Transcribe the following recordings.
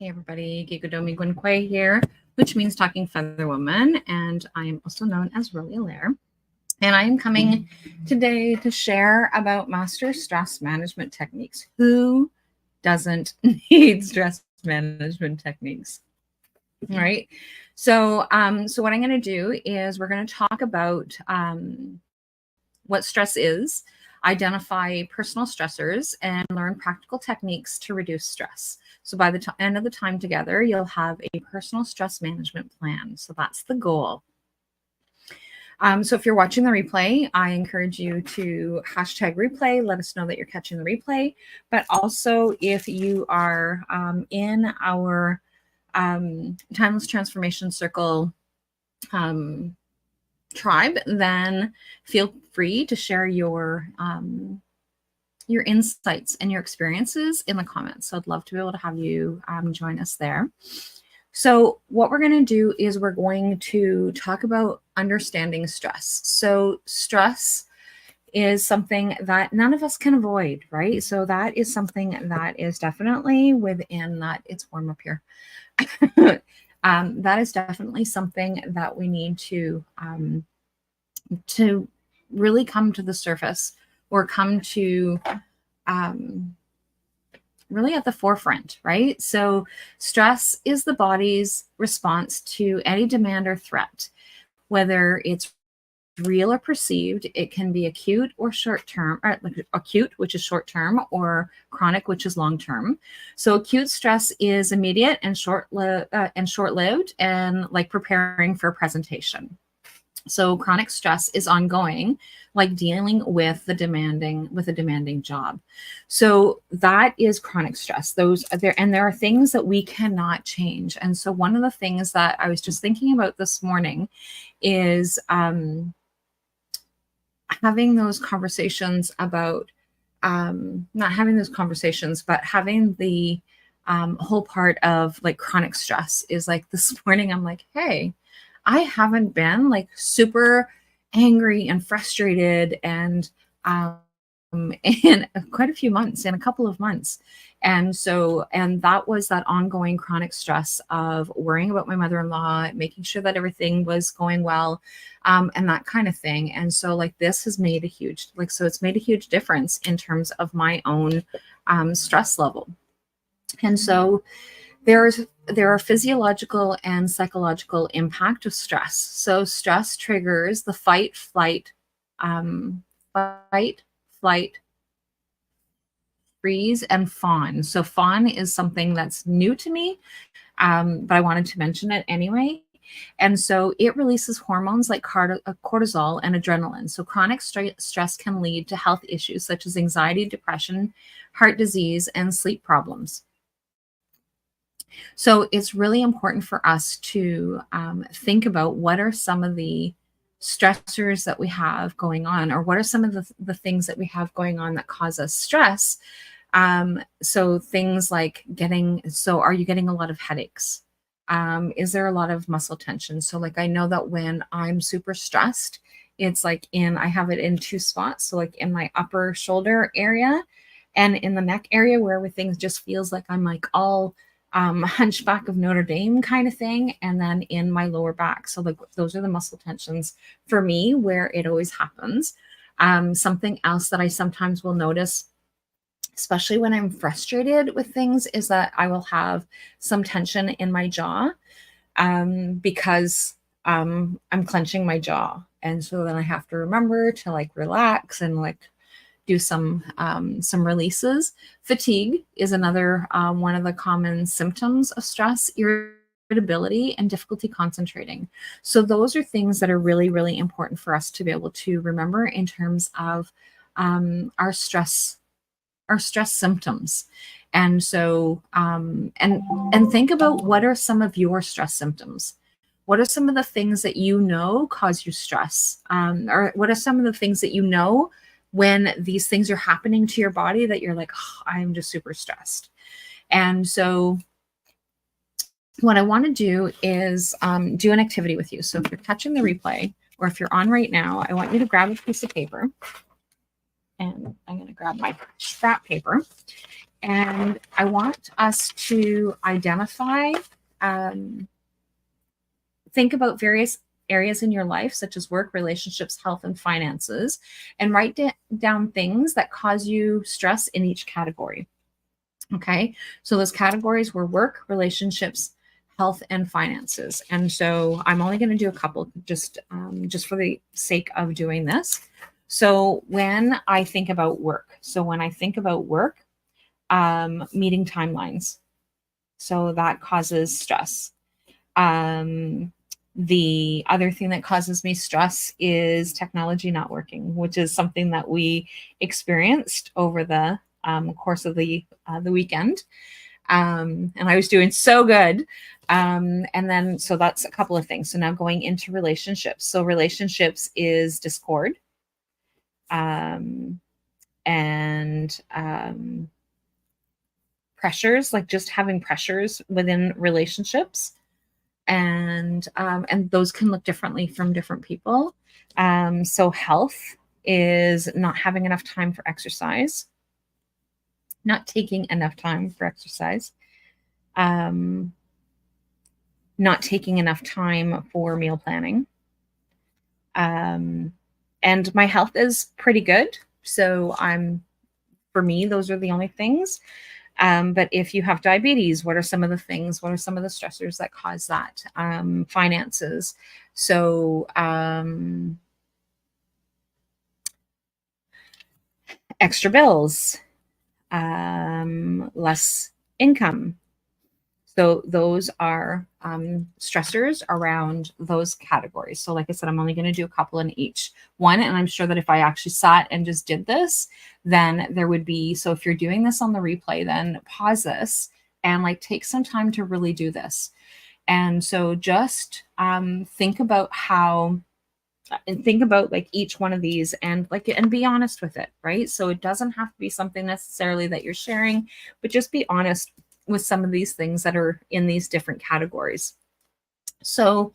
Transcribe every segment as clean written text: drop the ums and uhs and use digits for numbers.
Hey everybody, Gigodomi Gwenquay here, which means Talking Feather Woman, and I am also known as Roly Allaire. And I am coming today to share about master stress management techniques. Who doesn't need stress management techniques? All right. So what I'm going to do is we're going to talk about what stress is, identify personal stressors, and learn practical techniques to reduce stress. So by the end of the time together, you'll have a personal stress management plan. So that's the goal. So if you're watching the replay, I encourage you to hashtag replay. Let us know that you're catching the replay. But also, if you are in our Timeless Transformation Circle tribe, then feel free to share your insights and your experiences in the comments. So I'd love to be able to have you join us there. So what we're going to do is we're going to talk about understanding stress. So stress is something that none of us can avoid, right? So that is something that is definitely within that. It's warm up here. That is definitely something that we need to really come to the surface or come to really at the forefront, right? So stress is the body's response to any demand or threat, whether it's real or perceived. It can be acute or short-term, or like acute, which is short-term, or chronic, which is long-term. So acute stress is immediate and short-lived, and like preparing for a presentation. So chronic stress is ongoing, like dealing with a demanding job. So that is chronic stress. Those are there, and there are things that we cannot change. And so one of the things that I was just thinking about this morning is having those conversations about not having those conversations, but having the whole part of like chronic stress is like this morning. I'm like, hey, I haven't been like super angry and frustrated and in quite a few months, in a couple of months. And that was that ongoing chronic stress of worrying about my mother-in-law, making sure that everything was going well, and that kind of thing. And so like this has made a huge, it's made a huge difference in terms of my own stress level. And so there are physiological and psychological impact of stress. So stress triggers the fight, flight, freeze, and fawn. So fawn is something that's new to me, but I wanted to mention it anyway. And so it releases hormones like cortisol and adrenaline. So chronic stress can lead to health issues such as anxiety, depression, heart disease, and sleep problems. So it's really important for us to think about what are some of the stressors that we have going on, or what are some of the things that we have going on that cause us stress. So things like are you getting a lot of headaches? Is there a lot of muscle tension? So like I know that when I'm super stressed, it's like I have it in two spots. So like in my upper shoulder area and in the neck area where everything just feels like I'm like all Hunchback of Notre Dame kind of thing, and then in my lower back. So like those are the muscle tensions for me where it always happens. Something else that I sometimes will notice, especially when I'm frustrated with things, is that I will have some tension in my jaw because I'm clenching my jaw. And so then I have to remember to like relax and like do some releases. Fatigue is another one of the common symptoms of stress, irritability, and difficulty concentrating. So those are things that are really, really important for us to be able to remember in terms of our stress symptoms. And so and think about what are some of your stress symptoms. What are some of the things that you know cause you stress? Or what are some of the things that you know when these things are happening to your body that you're like, oh, I'm just super stressed? And so what I want to do is do an activity with you. So if you're catching the replay, or if you're on right now, I want you to grab a piece of paper. And I'm going to grab my scrap paper. And I want us to identify, think about various areas in your life, such as work, relationships, health, and finances, and write down things that cause you stress in each category. Okay. So those categories were work, relationships, health, and finances. And so I'm only going to do a couple just for the sake of doing this. So when I think about work, meeting timelines. So that causes stress. The other thing that causes me stress is technology not working, which is something that we experienced over the course of the weekend. And I was doing so good. And then, so that's a couple of things. So now going into relationships. So relationships is discord. And pressures, like just having pressures within relationships. And those can look differently from different people. So health is not having enough time for exercise, not taking enough time for exercise, not taking enough time for meal planning. And my health is pretty good. So for me, those are the only things. But if you have diabetes, what are some of the things? What are some of the stressors that cause that? Finances. So extra bills, less income. So those are stressors around those categories. So like I said, I'm only going to do a couple in each one. And I'm sure that if I actually sat and just did this, then there would be, so if you're doing this on the replay, then pause this and like take some time to really do this. And so just think about like each one of these and be honest with it, right? So it doesn't have to be something necessarily that you're sharing, but just be honest with some of these things that are in these different categories. So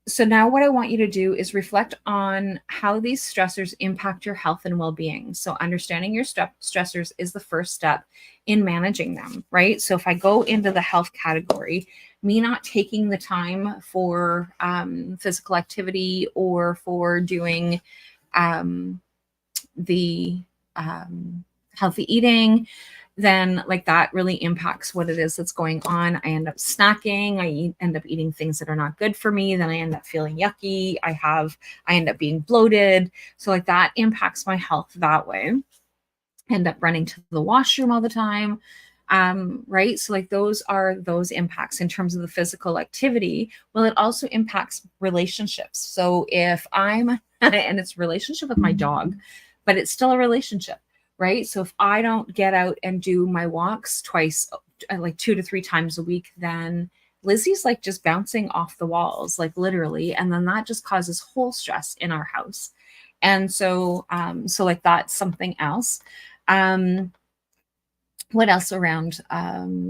so now what I want you to do is reflect on how these stressors impact your health and well-being. So understanding your stressors is the first step in managing them, right? So if I go into the health category, me not taking the time for physical activity or for doing the healthy eating, then like that really impacts what it is that's going on. I end up snacking. I end up eating things that are not good for me. Then I end up feeling yucky. I end up being bloated. So like that impacts my health that way. End up running to the washroom all the time. Right. So like those are those impacts in terms of the physical activity. Well, it also impacts relationships. So if and it's relationship with my dog, but it's still a relationship. Right. So if I don't get out and do my walks twice, like 2 to 3 times a week, then Lizzie's like just bouncing off the walls, like literally. And then that just causes whole stress in our house. And so, so like that's something else. What else around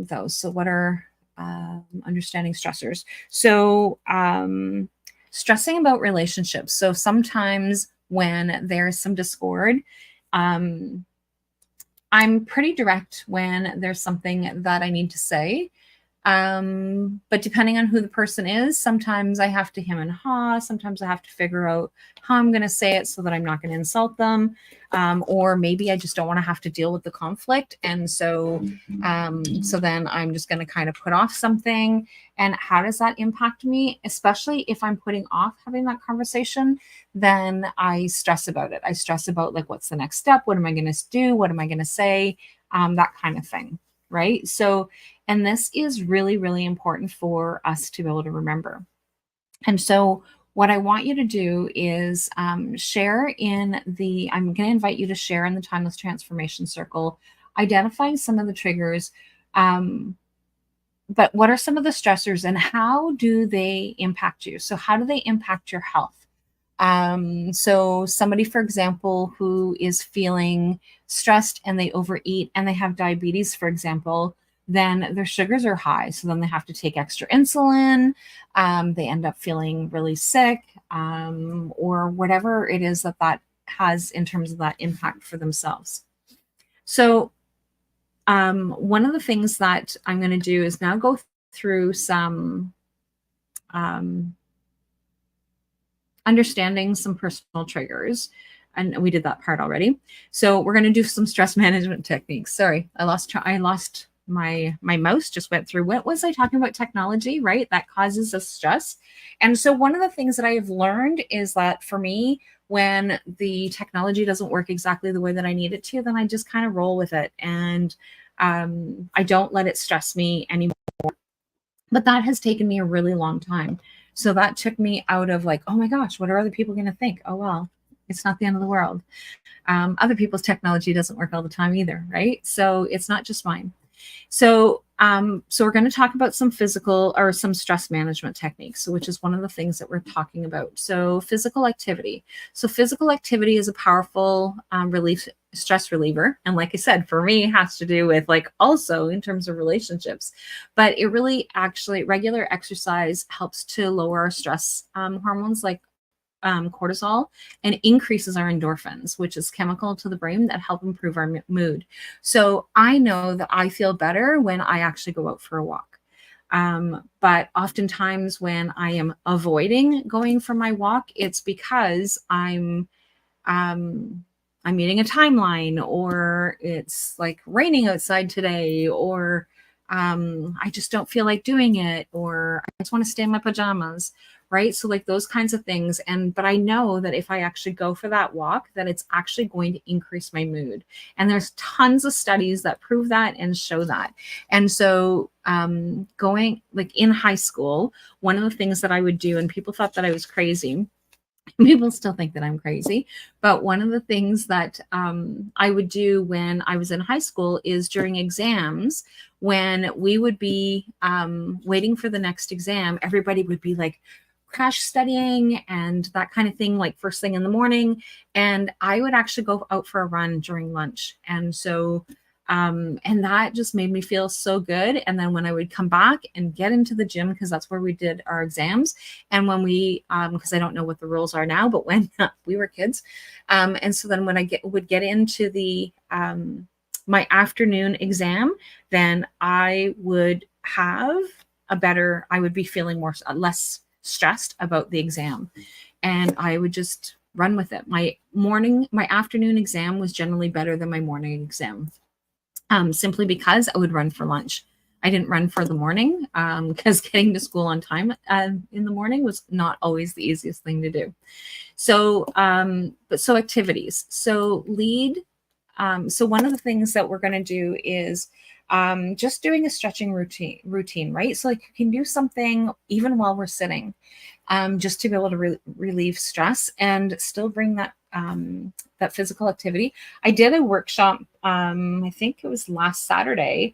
those? So what are understanding stressors? So stressing about relationships. So sometimes when there's some discord, I'm pretty direct when there's something that I need to say. But depending on who the person is, sometimes I have to hem and haw. Sometimes I have to figure out how I'm going to say it so that I'm not going to insult them. Or maybe I just don't want to have to deal with the conflict. And so, so then I'm just going to kind of put off something. And how does that impact me? Especially if I'm putting off having that conversation, then I stress about it. I stress about like, what's the next step? What am I going to do? What am I going to say? That kind of thing. Right. So, and this is really, really important for us to be able to remember. And so what I want you to do is share I'm going to invite you to share in the Timeless Transformation Circle, identifying some of the triggers. But what are some of the stressors and how do they impact you? So how do they impact your health? So somebody, for example, who is feeling stressed and they overeat and they have diabetes, for example, then their sugars are high. So then they have to take extra insulin. They end up feeling really sick, or whatever it is that has in terms of that impact for themselves. So one of the things that I'm going to do is now go through some um, understanding some personal triggers. And we did that part already. So we're going to do some stress management techniques. Sorry, I lost my mouse. Just went through, what was I talking about? Technology, right? That causes us stress. And so one of the things that I have learned is that for me, when the technology doesn't work exactly the way that I need it to, then I just kind of roll with it, and I don't let it stress me anymore. But that has taken me a really long time. So that took me out of like, oh my gosh, what are other people going to think? Oh, well, it's not the end of the world. Other people's technology doesn't work all the time either, right? So it's not just mine. So we're going to talk about some physical or some stress management techniques, which is one of the things that we're talking about. So physical activity. So physical activity is a powerful stress reliever. And like I said, for me, it has to do with like also in terms of relationships, but it really actually regular exercise helps to lower our stress hormones like cortisol, and increases our endorphins, which is chemical to the brain that help improve our mood. So I know that I feel better when I actually go out for a walk. But oftentimes when I am avoiding going for my walk, it's because I'm meeting a timeline, or it's like raining outside today, or I just don't feel like doing it, or I just want to stay in my pajamas, right? So like those kinds of things. But I know that if I actually go for that walk, that it's actually going to increase my mood. And there's tons of studies that prove that and show that. And so going like in high school, one of the things that I would do, and people thought that I was crazy, people still think that I'm crazy. But one of the things that I would do when I was in high school is during exams, when we would be waiting for the next exam, everybody would be like crash studying and that kind of thing, like first thing in the morning. And I would actually go out for a run during lunch. And so and that just made me feel so good. And then when I would come back and get into the gym, because that's where we did our exams, and when we because I don't know what the rules are now, but when we were kids, and so then when I would get into the my afternoon exam, then I would have I would be feeling less stressed about the exam, and I would just run with it. My afternoon exam was generally better than my morning exam, simply because I would run for lunch. I didn't run for the morning because getting to school on time in the morning was not always the easiest thing to do. So, so activities. So so one of the things that we're going to do is just doing a stretching routine, right? So like you can do something even while we're sitting, just to be able to relieve stress and still bring that that physical activity. I did a workshop, I think it was last Saturday.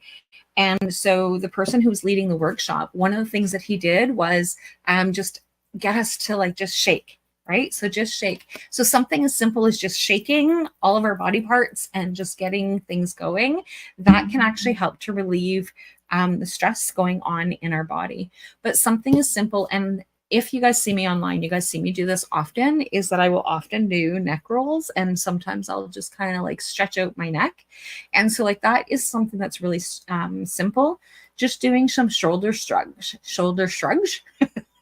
And so the person who was leading the workshop, one of the things that he did was just get us to like just shake, right? So just shake. So something as simple as just shaking all of our body parts and just getting things going, that can actually help to relieve the stress going on in our body. But something as simple, and if you guys see me online, you guys see me do this often, is that I will often do neck rolls, and sometimes I'll just kind of like stretch out my neck. And so like that is something that's really simple. Just doing some shoulder shrugs.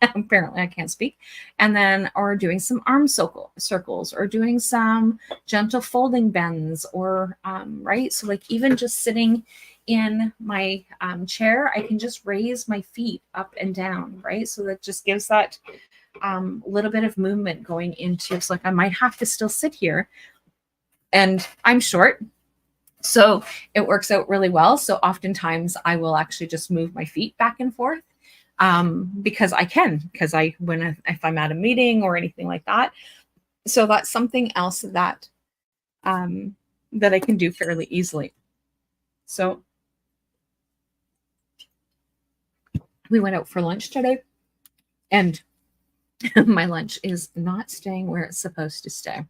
Apparently I can't speak. And then, or doing some arm circles, or doing some gentle folding bends, or right. So like even just sitting in my chair, I can just raise my feet up and down, right? So that just gives that little bit of movement going into, it's like I might have to still sit here, and I'm short, so it works out really well. So oftentimes I will actually just move my feet back and forth because if I'm at a meeting or anything like that. So that's something else that that I can do fairly easily. So we went out for lunch today, and my lunch is not staying where it's supposed to stay.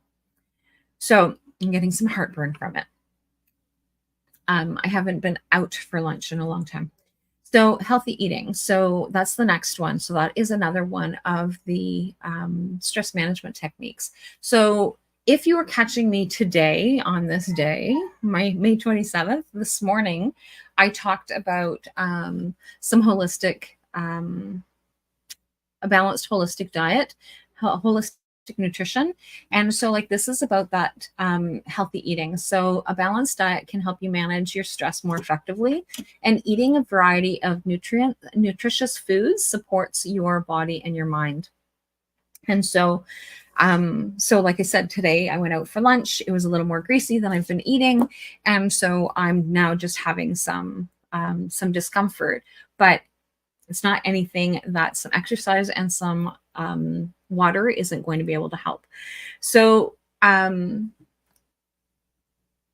So I'm getting some heartburn from it. I haven't been out for lunch in a long time. So healthy eating. So that's the next one. So that is another one of the stress management techniques. So if you were catching me today on this day, my May 27th, this morning, I talked about some a balanced holistic diet, holistic nutrition. And so, like, this is about that healthy eating. So, a balanced diet can help you manage your stress more effectively, and eating a variety of nutritious foods supports your body and your mind. And so, so like I said, today I went out for lunch. It was a little more greasy than I've been eating, and so I'm now just having some discomfort. But it's not anything that some exercise and some water isn't going to be able to help. So,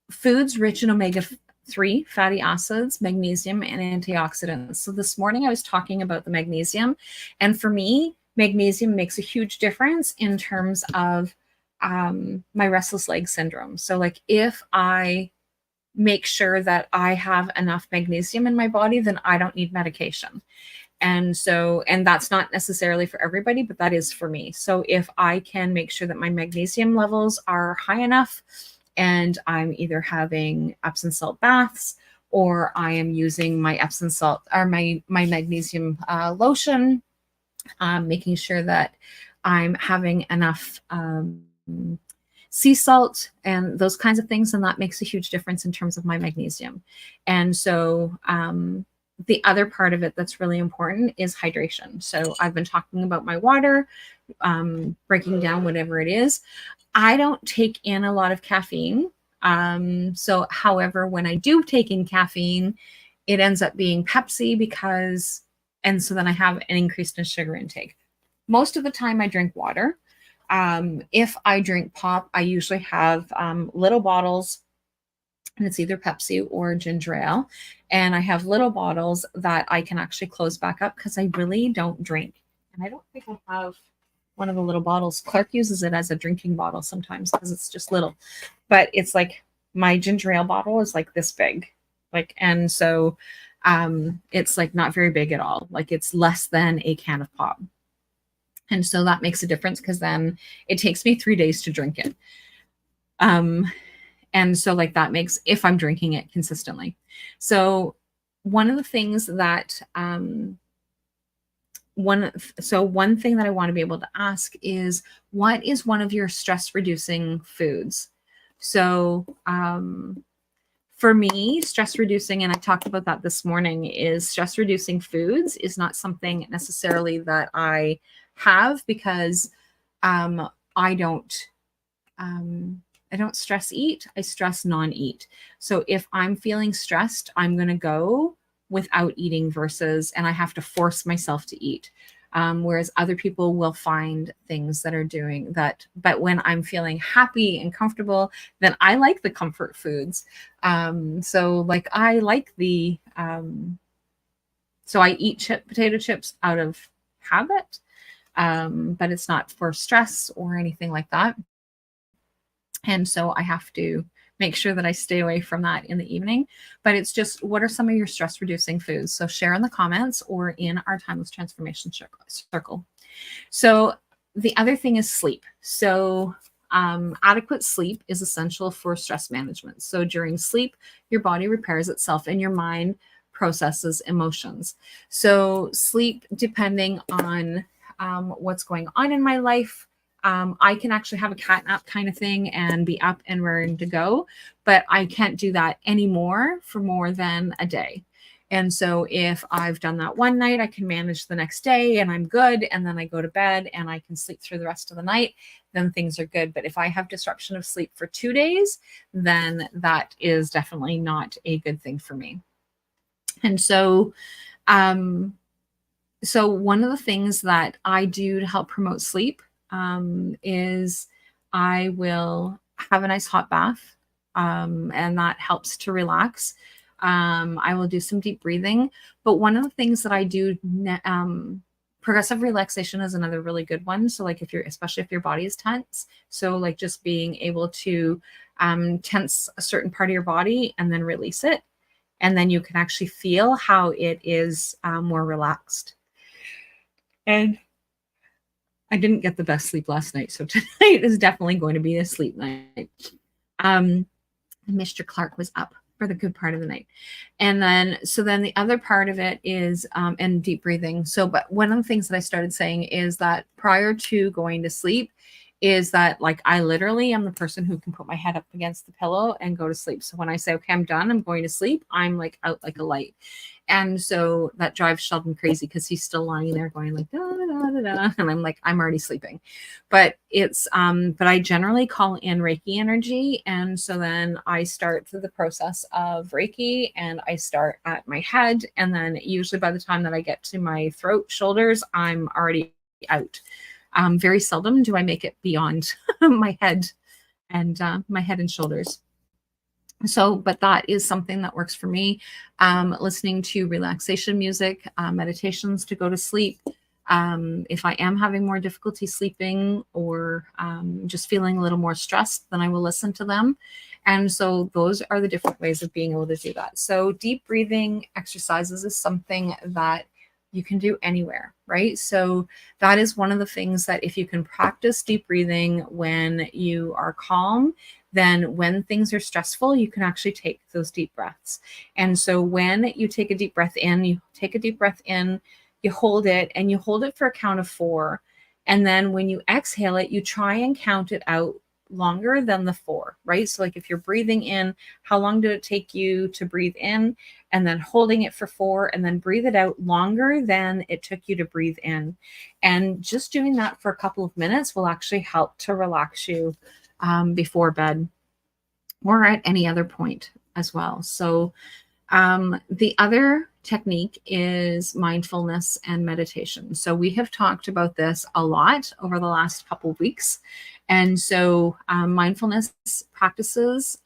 foods rich in omega-3 fatty acids, magnesium, and antioxidants. So, this morning I was talking about the magnesium. And for me, magnesium makes a huge difference in terms of my restless leg syndrome. So, like, if I make sure that I have enough magnesium in my body, then I don't need medication. And so, and that's not necessarily for everybody, but that is for me. So if I can make sure that my magnesium levels are high enough, and I'm either having Epsom salt baths, or I am using my Epsom salt or my magnesium lotion, making sure that I'm having enough sea salt and those kinds of things, and that makes a huge difference in terms of my magnesium. And so the other part of it that's really important is hydration. So I've been talking about my water, breaking down whatever it is. I don't take in a lot of caffeine. So however, when I do take in caffeine, it ends up being Pepsi and so then I have an increase in sugar intake. Most of the time I drink water. If I drink pop, I usually have little bottles, and it's either Pepsi or ginger ale. And I have little bottles that I can actually close back up because I really don't drink. And I don't think I have one of the little bottles. Clark uses it as a drinking bottle sometimes because it's just little. But it's like my ginger ale bottle is like this big. And so it's like not very big at all. Like, it's less than a can of pop. And so that makes a difference because then it takes me 3 days to drink it. And so, like, that makes, if I'm drinking it consistently. So one of the things that one thing that I want to be able to ask is, what is one of your stress reducing foods? So for me, stress reducing, and I talked about that this morning, is stress reducing foods is not something necessarily that I have because I don't stress eat. I stress non-eat. So if I'm feeling stressed, I'm going to go without eating and I have to force myself to eat. Whereas other people will find things that are doing that. But when I'm feeling happy and comfortable, then I like the comfort foods. So like I like so I eat potato chips out of habit, but it's not for stress or anything like that. And so I have to make sure that I stay away from that in the evening. But it's just, what are some of your stress reducing foods? So share in the comments or in our Timeless Transformation circle. So the other thing is sleep. So adequate sleep is essential for stress management. So during sleep, your body repairs itself and your mind processes emotions. So sleep, depending on what's going on in my life, I can actually have a cat nap kind of thing and be up and raring to go, but I can't do that anymore for more than a day. And so if I've done that one night, I can manage the next day and I'm good. And then I go to bed and I can sleep through the rest of the night, then things are good. But if I have disruption of sleep for 2 days, then that is definitely not a good thing for me. And so, so one of the things that I do to help promote sleep is I will have a nice hot bath, and that helps to relax. I will do some deep breathing. But one of the things that I do, progressive relaxation is another really good one. So like especially if your body is tense, so like just being able to tense a certain part of your body and then release it. And then you can actually feel how it is more relaxed. And I didn't get the best sleep last night, so tonight is definitely going to be a sleep night. Mr. Clark was up for the good part of the night. And then the other part of it is, and deep breathing. So, but one of the things that I started saying is that prior to going to sleep, is that like I literally am the person who can put my head up against the pillow and go to sleep. So when I say, okay, I'm done, I'm going to sleep, I'm like out like a light. And so that drives Sheldon crazy because he's still lying there going like, da, da, da, da, and I'm like, I'm already sleeping. But but I generally call in Reiki energy. And so then I start through the process of Reiki and I start at my head. And then usually by the time that I get to my throat, shoulders, I'm already out. Very seldom do I make it beyond my head and shoulders. So, but that is something that works for me. Listening to relaxation music, meditations to go to sleep. If I am having more difficulty sleeping or just feeling a little more stressed, then I will listen to them. And so those are the different ways of being able to do that. So deep breathing exercises is something that you can do anywhere, right? So that is one of the things that if you can practice deep breathing when you are calm, then when things are stressful, you can actually take those deep breaths. And so when you take a deep breath in, you take a deep breath in, you hold it, and you hold it for a count of 4. And then when you exhale it, you try and count it out longer than the 4, right? So like if you're breathing in, how long did it take you to breathe in? And then holding it for 4 and then breathe it out longer than it took you to breathe in. And just doing that for a couple of minutes will actually help to relax you before bed or at any other point as well. So the other technique is mindfulness and meditation. So we have talked about this a lot over the last couple of weeks. And so mindfulness practices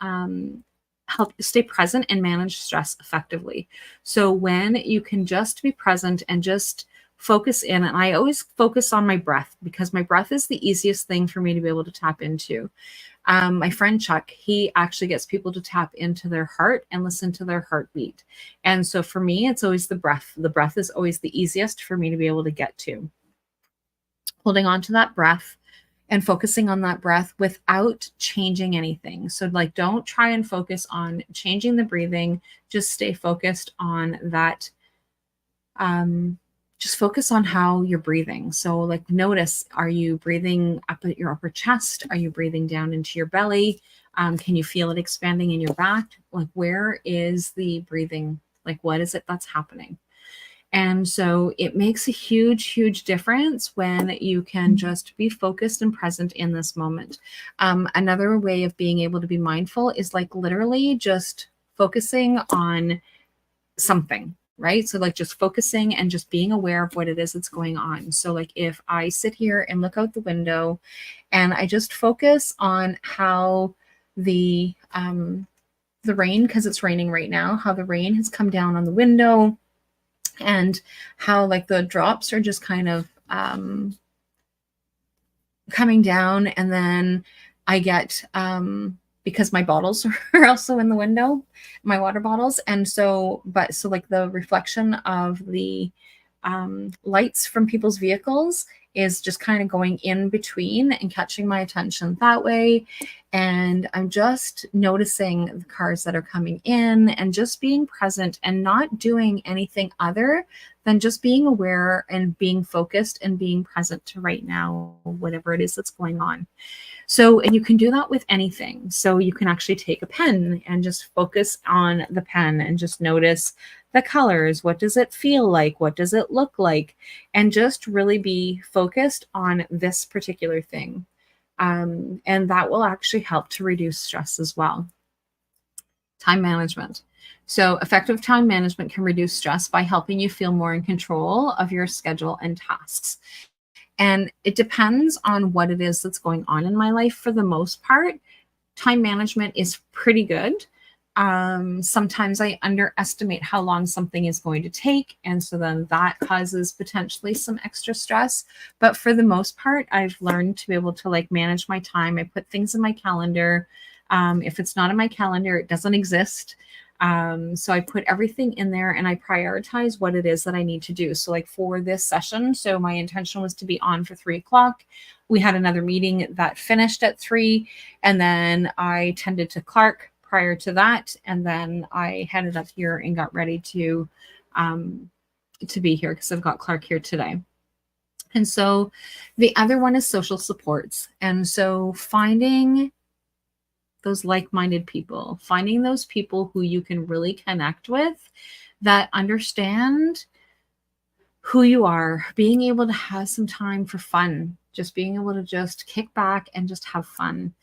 help stay present and manage stress effectively. So when you can just be present and just focus in, and I always focus on my breath because my breath is the easiest thing for me to be able to tap into. My friend Chuck, he actually gets people to tap into their heart and listen to their heartbeat. And so for me, it's always the breath. The breath is always the easiest for me to be able to get to. Holding on to that breath and focusing on that breath without changing anything. So like, don't try and focus on changing the breathing. Just stay focused on that. Just focus on how you're breathing. So like notice, are you breathing up at your upper chest? Are you breathing down into your belly? Can you feel it expanding in your back? Like where is the breathing? Like what is it that's happening? And so it makes a huge, huge difference when you can just be focused and present in this moment. Another way of being able to be mindful is like literally just focusing on something, right? So like just focusing and just being aware of what it is that's going on. So like if I sit here and look out the window and I just focus on how the rain, because it's raining right now, how the rain has come down on the window and how like the drops are just kind of coming down. And then I get because my bottles are also in the window, my water bottles. And so like the reflection of the lights from people's vehicles is just kind of going in between and catching my attention that way. And I'm just noticing the cars that are coming in and just being present and not doing anything other than just being aware and being focused and being present to right now, whatever it is that's going on. So, and you can do that with anything. So you can actually take a pen and just focus on the pen and just notice the colors. What does it feel like? What does it look like? And just really be focused on this particular thing. And that will actually help to reduce stress as well. Time management. So effective time management can reduce stress by helping you feel more in control of your schedule and tasks. And it depends on what it is that's going on in my life. For the most part, time management is pretty good. Sometimes I underestimate how long something is going to take. And so then that causes potentially some extra stress. But for the most part, I've learned to be able to like manage my time. I put things in my calendar. If it's not in my calendar, it doesn't exist. So I put everything in there and I prioritize what it is that I need to do. So like for this session, so my intention was to be on for 3 o'clock. We had another meeting that finished at 3, and then I tended to Clark prior to that, and then I headed up here and got ready to be here because I've got Clark here today. And so the other one is social supports. And so finding those like-minded people, finding those people who you can really connect with, that understand who you are, being able to have some time for fun, just being able to just kick back and just have fun.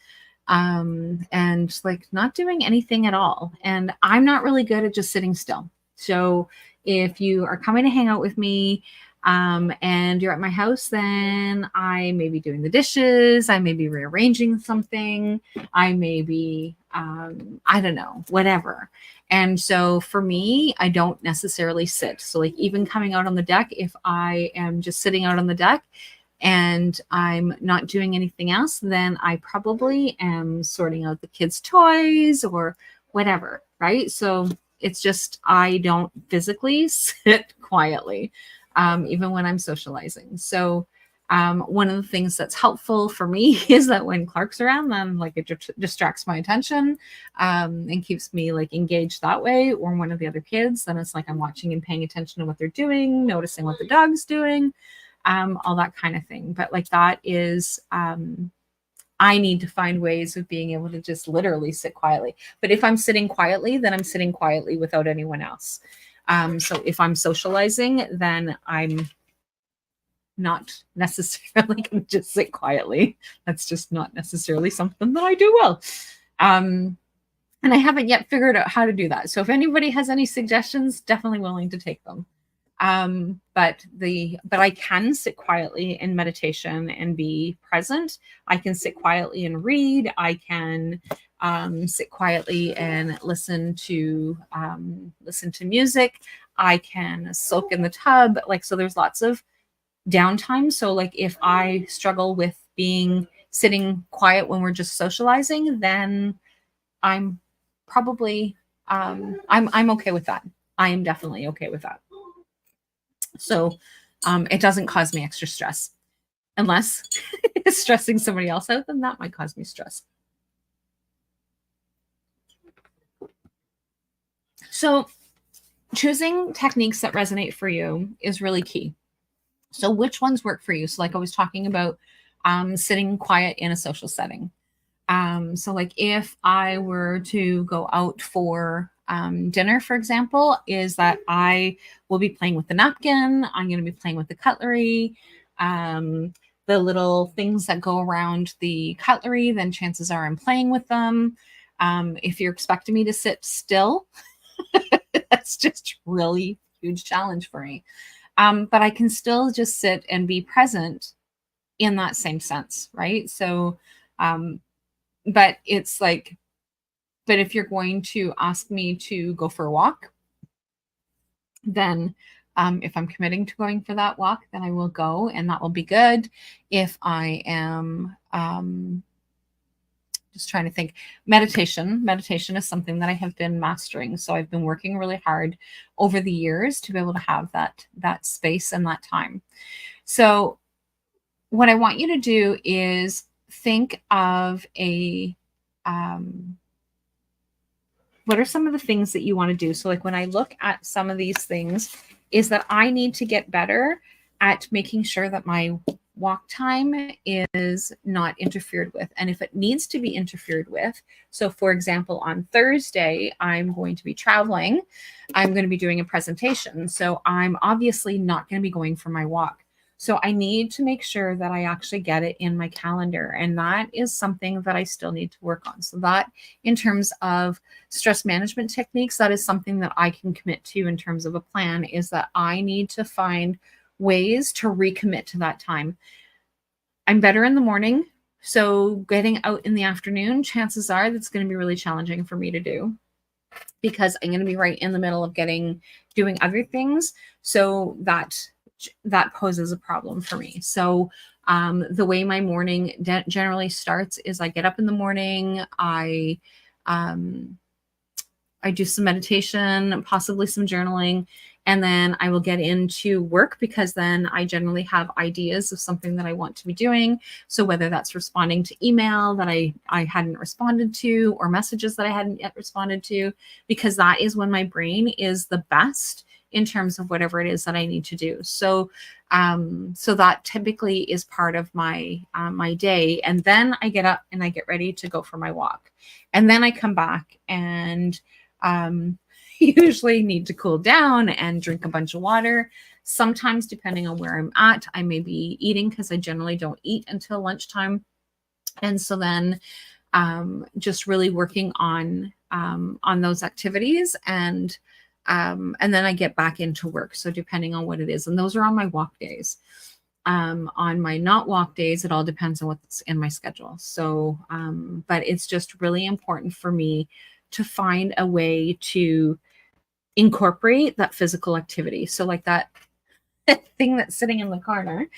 And like not doing anything at all. And I'm not really good at just sitting still. So if you are coming to hang out with me, and you're at my house, then I may be doing the dishes, I may be rearranging something, I may be, I don't know, whatever. And so for me, I don't necessarily sit. So like even coming out on the deck, if I am just sitting out on the deck and I'm not doing anything else, then I probably am sorting out the kids' toys or whatever, right? So it's just, I don't physically sit quietly, even when I'm socializing. So one of the things that's helpful for me is that when Clark's around, then like it distracts my attention, and keeps me like engaged that way. Or one of the other kids, then it's like I'm watching and paying attention to what they're doing, noticing what the dog's doing, all that kind of thing. But like that is, I need to find ways of being able to just literally sit quietly. But if I'm sitting quietly, then I'm sitting quietly without anyone else. So if I'm socializing, then I'm not necessarily going to just sit quietly. That's just not necessarily something that I do well. And I haven't yet figured out how to do that. So if anybody has any suggestions, definitely willing to take them. But I can sit quietly in meditation and be present. I can sit quietly and read. I can sit quietly and listen to music. I can soak in the tub. Like, so there's lots of downtime. So like if I struggle with sitting quiet when we're just socializing, then I'm probably I'm okay with that. I am definitely okay with that. So it doesn't cause me extra stress. Unless it's stressing somebody else out, then that might cause me stress. So choosing techniques that resonate for you is really key. So which ones work for you? So like I was talking about sitting quiet in a social setting. So like if I were to go out for dinner, for example, is that I will be playing with the napkin. I'm going to be playing with the cutlery, the little things that go around the cutlery, then chances are I'm playing with them. If you're expecting me to sit still, that's just really huge challenge for me. But I can still just sit and be present in that same sense, right? So, but it's like, but if you're going to ask me to go for a walk, then if I'm committing to going for that walk, then I will go and that will be good. If I am just trying to think, meditation is something that I have been mastering. So I've been working really hard over the years to be able to have that space and that time. So what I want you to do is think of what are some of the things that you want to do? So like when I look at some of these things, is that I need to get better at making sure that my walk time is not interfered with. And if it needs to be interfered with, so for example, on Thursday, I'm going to be traveling. I'm going to be doing a presentation. So I'm obviously not going to be going for my walk. So I need to make sure that I actually get it in my calendar. And that is something that I still need to work on. So that in terms of stress management techniques, that is something that I can commit to in terms of a plan, is that I need to find ways to recommit to that time. I'm better in the morning. So getting out in the afternoon, chances are that's going to be really challenging for me to do, because I'm going to be right in the middle of doing other things. So that poses a problem for me. So the way my morning generally starts is I get up in the morning, I I do some meditation, possibly some journaling, and then I will get into work because then I generally have ideas of something that I want to be doing. So whether that's responding to email that I hadn't responded to, or messages that I hadn't yet responded to, because that is when my brain is the best in terms of whatever it is that I need to do. So so that typically is part of my my day, and then I get up and I get ready to go for my walk, and then I come back and um, usually need to cool down and drink a bunch of water. Sometimes, depending on where I'm at, I may be eating because I generally don't eat until lunchtime. And so then just really working on those activities, and then I get back into work. So depending on what it is, and those are on my walk days. On my not walk days, it all depends on what's in my schedule. So, but it's just really important for me to find a way to incorporate that physical activity. So, like that thing that's sitting in the corner,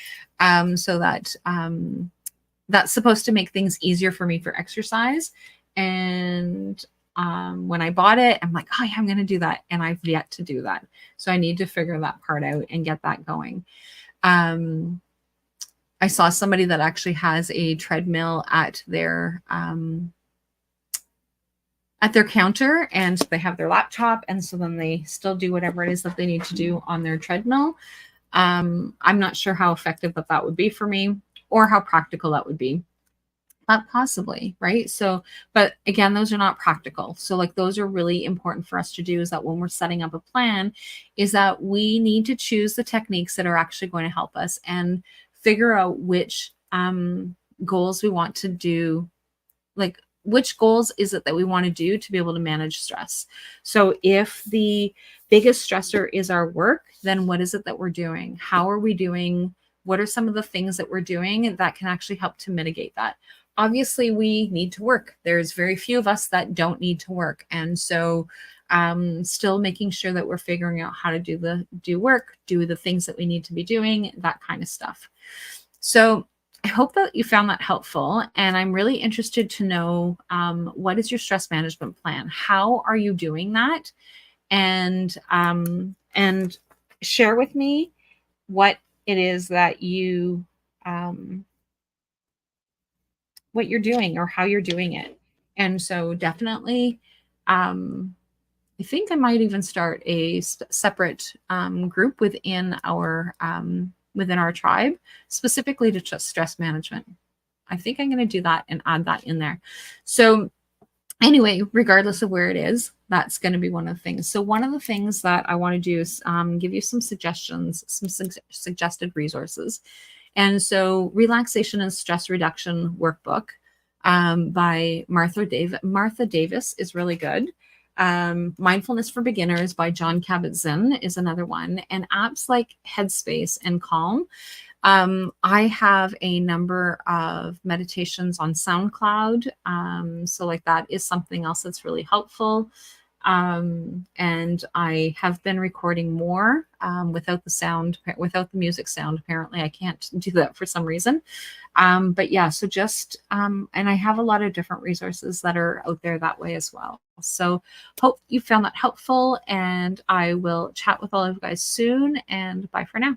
so that that's supposed to make things easier for me for exercise. And when I bought it, I'm like, oh, yeah, I'm going to do that. And I've yet to do that. So I need to figure that part out and get that going. I saw somebody that actually has a treadmill at their counter, and they have their laptop, and so then they still do whatever it is that they need to do on their treadmill. I'm not sure how effective that would be for me, or how practical that would be. But possibly, right? So, but again, those are not practical. So like those are really important for us to do, is that when we're setting up a plan, is that we need to choose the techniques that are actually going to help us, and figure out which goals we want to do, like which goals is it that we want to do to be able to manage stress. So if the biggest stressor is our work, then what is it that we're doing? How are we doing? What are some of the things that we're doing that can actually help to mitigate that? Obviously, we need to work. There's very few of us that don't need to work. And so still making sure that we're figuring out how to do work, do the things that we need to be doing, that kind of stuff. So I hope that you found that helpful. And I'm really interested to know, what is your stress management plan? How are you doing that? And share with me what it is that you what you're doing, or how you're doing it. And so definitely, I think I might even start a separate group within our tribe, specifically to just stress management. I think I'm going to do that and add that in there. So anyway, regardless of where it is, that's going to be one of the things. So one of the things that I want to do is give you some suggestions, some suggested resources. And so Relaxation and Stress Reduction Workbook by Martha Davis is really good. Mindfulness for Beginners by John Kabat-Zinn is another one. And apps like Headspace and Calm. I have a number of meditations on SoundCloud. So like that is something else that's really helpful. And I have been recording more without the music sound. Apparently I can't do that for some reason. But yeah, so just, and I have a lot of different resources that are out there that way as well. So hope you found that helpful, and I will chat with all of you guys soon, and bye for now.